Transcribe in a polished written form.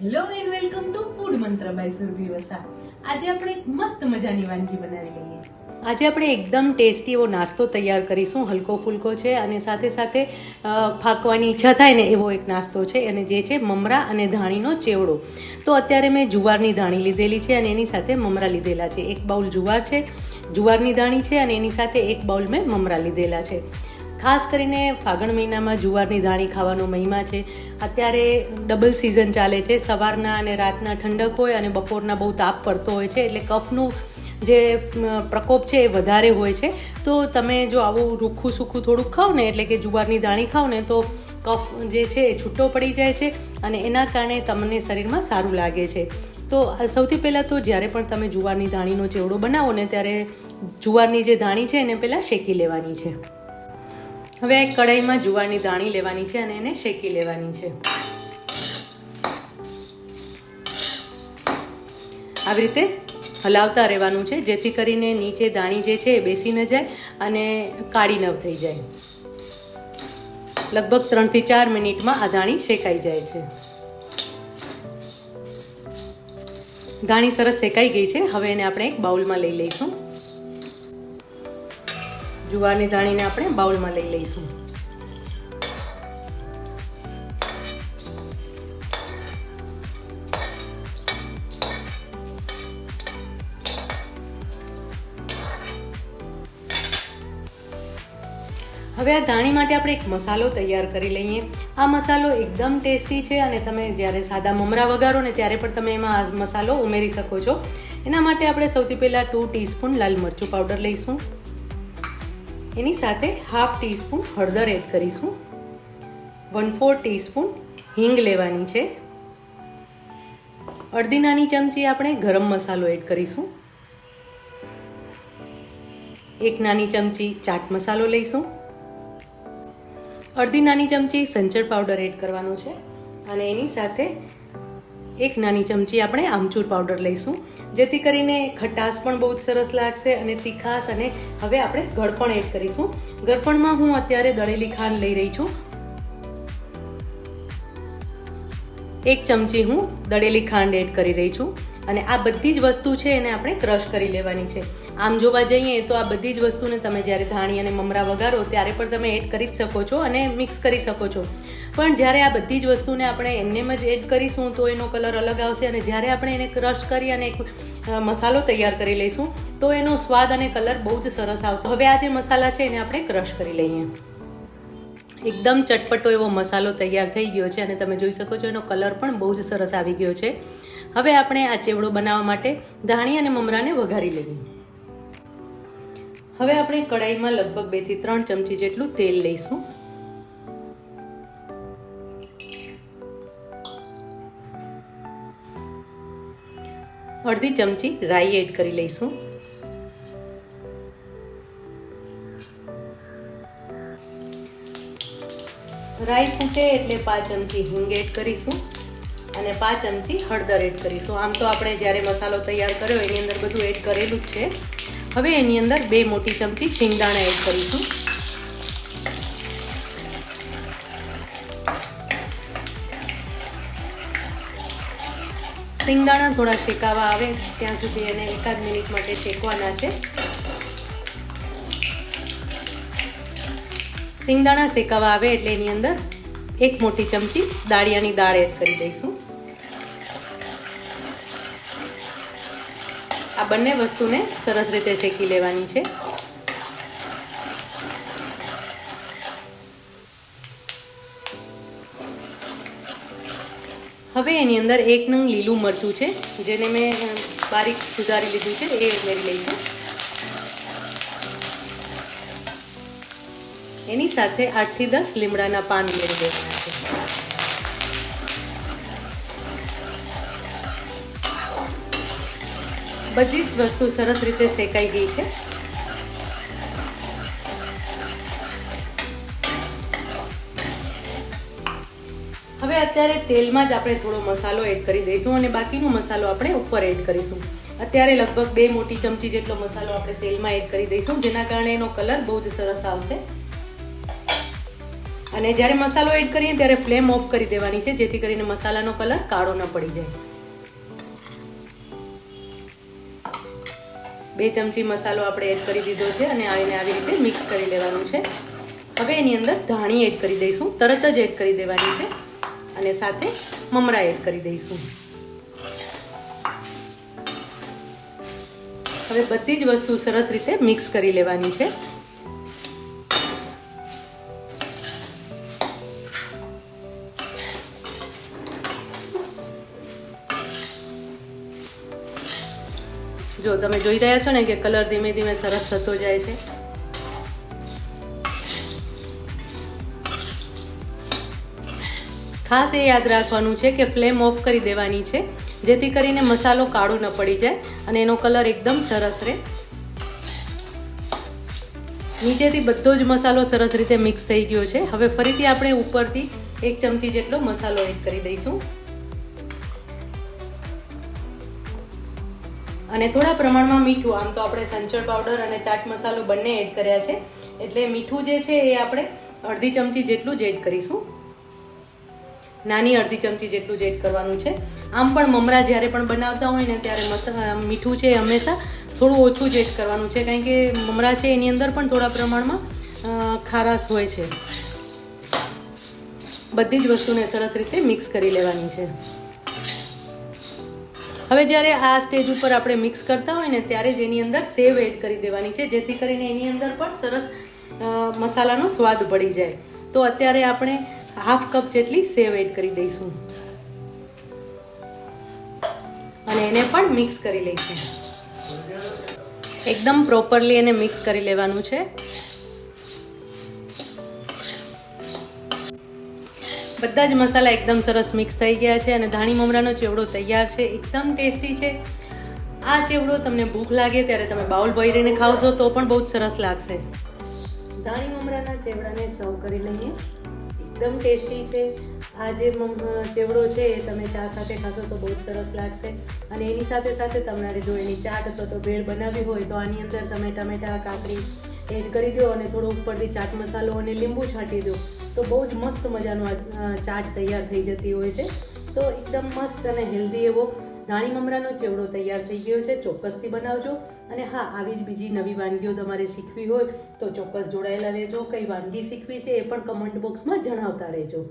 Hello and welcome to food મંત્ર by Surabhi Vasa. આજે આપણે એક મસ્ત મજાની વાનગી બનાવી લઈએ. આજે આપણે એકદમ ટેસ્ટી એવો નાસ્તો તૈયાર કરીશું. હલકો ફૂલકો છે અને સાથે સાથે ફાંકવાની ઈચ્છા થાય ને એવો એક નાસ્તો છે, અને જે છે મમરા અને ધાણીનો ચેવડો. તો અત્યારે મેં જુવારની ધાણી લીધેલી છે અને એની સાથે મમરા લીધેલા છે. એક બાઉલ જુવાર છે, જુવારની ધાણી છે, અને એની સાથે એક બાઉલ મેં મમરા લીધેલા છે. ખાસ કરીને ફાગણ મહિનામાં જુવારની ધાણી ખાવાનો મહિમા છે. અત્યારે ડબલ સિઝન ચાલે છે, સવારના અને રાતના ઠંડક હોય અને બપોરના બહુ તાપ પડતો હોય છે, એટલે કફનું જે પ્રકોપ છે એ વધારે હોય છે. તો તમે જો આવું રૂખું સૂખું થોડુંક ખાઓ ને, એટલે કે જુવારની ધાણી ખાઓ ને, તો કફ જે છે એ છૂટો પડી જાય છે અને એના કારણે તમને શરીરમાં સારું લાગે છે. તો સૌથી પહેલાં તો જ્યારે પણ તમે જુવારની ધાણીનો ચેવડો બનાવો ને, ત્યારે જુવારની જે ધાણી છે એને પહેલાં શેકી લેવાની છે. હવે એક કઢાઈમાં જુવારની ધાણી લેવાની છે અને એને શેકી લેવાની છે. આવી રીતે હલાવતા રહેવાનું છે, જેથી કરીને નીચે દાણી જે છે એ બેસી ન જાય અને કાળી ન થઈ જાય. લગભગ 3 થી 4 મિનિટમાં આ ધાણી શેકાઈ જાય છે. ધાણી સરસ શેકાઈ ગઈ છે. હવે એને આપણે એક બાઉલમાં લઈ લઈશું. જુવારની ધાણીને આપણે બાઉલમાં લઈ લઈશું. હવે આ ધાણી માટે આપણે એક મસાલો તૈયાર કરી લઈએ. આ મસાલો એકદમ ટેસ્ટી છે અને તમે જ્યારે સાદા મમરા વઘારો ને ત્યારે પણ તમે એમાં આ મસાલો ઉમેરી શકો છો. એના માટે આપણે સૌથી પહેલાં 2 ટીસ્પૂન લાલ મરચું પાવડર લઈશું. એની સાથે 1/2 ટીસ્પૂન હળદર એડ કરીશું. 1/4 ટીસ્પૂન હિંગ લેવાની છે. અડધી નાની ચમચી આપણે ગરમ મસાલો એડ કરીશું. 1 નાની ચમચી ચાટ મસાલો લઈશું. અડધી નાની ચમચી સંચળ પાવડર એડ કરવાનો છે અને એની સાથે 1 નાની ચમચી આપણે આમચૂર પાવડર લઈશું, જેથી કરીને ખટાશ પણ બહુ જ સરસ લાગશે અને તીખાશ. અને હવે આપણે ગળપણ એડ કરીશું. ગળપણમાં હું અત્યારે દળેલી ખાંડ લઈ રહી છું. 1 ચમચી હું દળેલી ખાંડ એડ કરી રહી છું અને આ બધી જ વસ્તુ છે એને આપણે ક્રશ કરી લેવાની છે. આમ જોવા જઈએ તો આ બધી જ વસ્તુને તમે જ્યારે ધાણી અને મમરા વઘારો ત્યારે પણ તમે એડ કરી જ શકો છો અને મિક્સ કરી શકો છો. પણ જ્યારે આ બધી જ વસ્તુને આપણે એમનેમ જ એડ કરીશું તો એનો કલર અલગ આવશે, અને જ્યારે આપણે એને ક્રશ કરી અને એક મસાલો તૈયાર કરી લઈશું તો એનો સ્વાદ અને કલર બહુ જ સરસ આવશે. હવે આ જે મસાલા છે એને આપણે ક્રશ કરી લઈએ. એકદમ ચટપટો એવો મસાલો તૈયાર થઈ ગયો છે અને તમે જોઈ શકો છો એનો કલર પણ બહુ જ સરસ આવી ગયો છે. હવે આપણે આ ચેવડો બનાવવા માટે ધાણી અને મમરાને વઘારી લઈએ. હવે આપણે કઢાઈમાં લગભગ 2 થી 3 ચમચી જેટલું તેલ લઈશું. અડધી ચમચી રાઈ એડ કરી લઈશું. રાઈ ફૂટે એટલે 5 ચમચી હિંગ એડ કરીશું અને 5 ચમચી હળદર એડ કરીશું. આમ તો આપણે જ્યારે મસાલો તૈયાર કર્યો એની અંદર બધું એડ કરેલું જ છે. હવે એની અંદર 2 મોટી ચમચી શિંગદાણા એડ કરીશું. શિંગદાણા થોડા શેકાવા આવે ત્યાં સુધી એને 1 મિનિટ માટે શેકવાના છે. શિંગદાણા શેકાવા આવે એટલે એની અંદર 1 મોટી ચમચી દાળિયાની દાળ એડ કરી દઈશું. આ બંને વસ્તુને સરસ રીતે શેકી લેવાની છે. હવે એની અંદર 1 નંગ લીલું મરચું છે, જેને મેં બારીક સુધારી લીધું છે, એ ઉમેરી લઈશું. એની સાથે 8 થી 10 લીમડાના પાન ઉમેરી દેવાના છે. બધી જ વસ્તુ સરસ રીતે શેકાઈ ગઈ છે. હવે અત્યારે તેલમાં જ આપણે થોડો મસાલો એડ કરી દઈશું અને બાકીનો મસાલો આપણે ઉપર એડ કરીશું. અત્યારે લગભગ 2 મોટી ચમચી જેટલો મસાલો આપણે તેલમાં એડ કરી દઈશું, જેના કારણે એનો કલર બહુ જ સરસ આવશે. અને જ્યારે મસાલો એડ કરીએ ત્યારે ફ્લેમ ઓફ કરી દેવાની છે, જેથી કરીને મસાલાનો કલર કાળો ન પડી જાય. 2 ચમચી મસાલો આપણે એડ કરી દીધો છે અને એને આવી રીતે મિક્સ કરી લેવાનું છે. હવે એની અંદર ધાણી એડ કરી દઈશું, તરત જ એડ કરી દેવાની છે અને સાથે મમરા એડ કરી દઈશું. હવે બધી જ વસ્તુ સરસ રીતે મિક્સ કરી લેવાની છે. જો તમે જોઈ રહ્યા છો ને કે કલર ધીમે ધીમે સરસ થતો જાય છે. ખાસ એ યાદ રાખવાનું છે કે ફ્લેમ ઓફ કરી દેવાની છે, જેથી કરીને મસાલો કાળો ન પડી જાય અને એનો કલર એકદમ સરસ રહે. નીચેથી બધો જ મસાલો સરસ રીતે મિક્સ થઈ ગયો છે. હવે ફરીથી આપણે ઉપરથી 1 ચમચી જેટલો મસાલો એડ કરી દઈશું અને થોડા પ્રમાણમાં મીઠું. આમ તો આપણે સંચળ પાવડર અને ચાટ મસાલો બંને એડ કર્યા છે, એટલે મીઠું જે છે એ આપણે અડધી ચમચી જેટલું જ એડ કરીશું. નાની અડધી ચમચી જેટલું જ એડ કરવાનું છે. આમ પણ મમરા જ્યારે પણ બનાવતા હોય ને ત્યારે મીઠું છે હંમેશા થોડું ઓછું જ એડ કરવાનું છે, કારણ કે મમરા છે એની અંદર પણ થોડા પ્રમાણમાં ખારાશ હોય છે. બધી જ વસ્તુને સરસ રીતે મિક્સ કરી લેવાની છે. હવે જ્યારે આ સ્ટેજ ઉપર આપણે મિક્સ કરતા હોય ને ત્યારે જ એની અંદર સેવ એડ કરી દેવાની છે, જેથી કરીને એની અંદર પણ સરસ મસાલાનો સ્વાદ પડી જાય. તો અત્યારે આપણે ½ કપ જેટલી સેવ એડ કરી દઈશું અને એને પણ મિક્સ કરી લઈશું. એકદમ પ્રોપરલી એને મિક્સ કરી લેવાનું છે. બધા જ મસાલા એકદમ સરસ મિક્સ થઈ ગયા છે અને ધાણી મમરાનો ચેવડો તૈયાર છે. એકદમ ટેસ્ટી છે. આ ચેવડો તમને ભૂખ લાગે ત્યારે તમે બાઉલ ભરીને ખાવશો તો પણ બહુ જ સરસ લાગશે. ધાણી મમરાના ચેવડાને સર્વ કરી લઈએ. એકદમ ટેસ્ટી છે. આ જે ચેવડો છે એ તમે ચા સાથે ખાશો તો બહુ જ સરસ લાગશે. અને એની સાથે સાથે તમારે જો એની ચાટ અથવા તો ભેળ બનાવવી હોય તો આની અંદર તમે ટમેટા, કાકડી એડ કરી દો અને થોડો ઉપરથી ચાટ મસાલો અને લીંબુ છાંટી દો તો બહુ જ મસ્ત મજાનો ચાટ તૈયાર થઈ જતી હોય છે. તો એકદમ મસ્ત અને હેલ્ધી એવો ધાણી મમરાનો ચેવડો તૈયાર થઈ ગયો છે. ચોક્કસથી બનાવજો. અને હા, આવી જ બીજી નવી વાનગીઓ તમારે શીખવી હોય તો ચોક્કસ જોડાયેલા રહેજો. કઈ વાનગી શીખવી છે એ પણ કમેન્ટ બોક્સમાં જણાવતા રહેજો.